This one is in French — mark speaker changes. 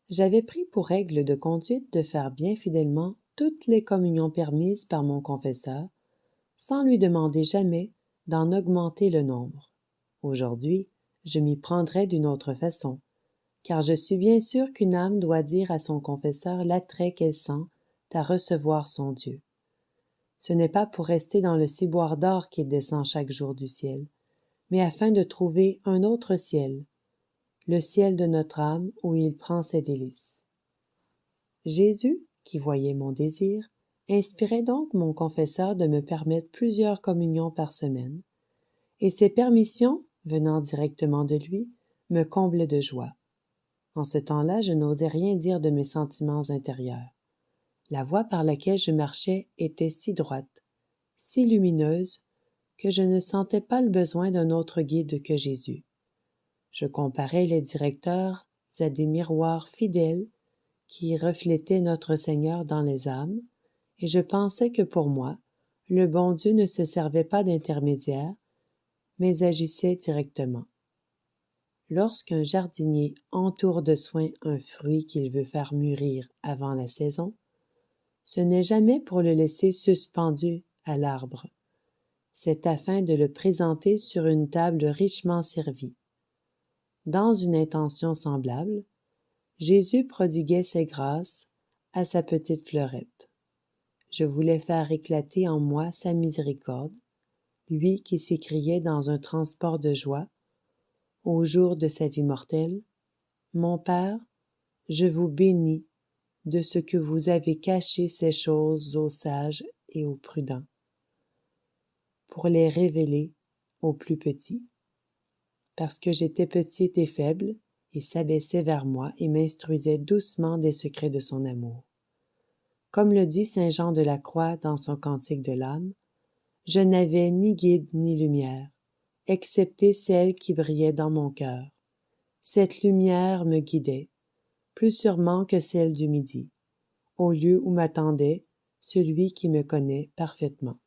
Speaker 1: J'avais pris pour règle de conduite de faire bien fidèlement toutes les communions permises par mon confesseur, sans lui demander jamais d'en augmenter le nombre. Aujourd'hui, je m'y prendrais d'une autre façon, car je suis bien sûre qu'une âme doit dire à son confesseur l'attrait qu'elle sent à recevoir son Dieu. Ce n'est pas pour rester dans le ciboire d'or qu'il descend chaque jour du ciel, mais afin de trouver un autre ciel, le ciel de notre âme où il prend ses délices. Jésus, qui voyait mon désir, inspirait donc mon confesseur de me permettre plusieurs communions par semaine, et ces permissions, venant directement de lui, me comblaient de joie. En ce temps-là, je n'osais rien dire de mes sentiments intérieurs. La voie par laquelle je marchais était si droite, si lumineuse, que je ne sentais pas le besoin d'un autre guide que Jésus. Je comparais les directeurs à des miroirs fidèles qui reflétaient notre Seigneur dans les âmes, et je pensais que pour moi, le bon Dieu ne se servait pas d'intermédiaire, mais agissait directement. Lorsqu'un jardinier entoure de soin un fruit qu'il veut faire mûrir avant la saison, ce n'est jamais pour le laisser suspendu à l'arbre. C'est afin de le présenter sur une table richement servie. Dans une intention semblable, Jésus prodiguait ses grâces à sa petite fleurette. Je voulais faire éclater en moi sa miséricorde, lui qui s'écriait dans un transport de joie, au jour de sa vie mortelle, « Mon Père, je vous bénis de ce que vous avez caché ces choses aux sages et aux prudents, pour les révéler aux plus petits. » Parce que j'étais petite et faible, il s'abaissait vers moi et m'instruisait doucement des secrets de son amour. Comme le dit saint Jean de la Croix dans son Cantique de l'âme, « Je n'avais ni guide ni lumière, excepté celle qui brillait dans mon cœur. Cette lumière me guidait, plus sûrement que celle du midi, au lieu où m'attendait celui qui me connaît parfaitement. »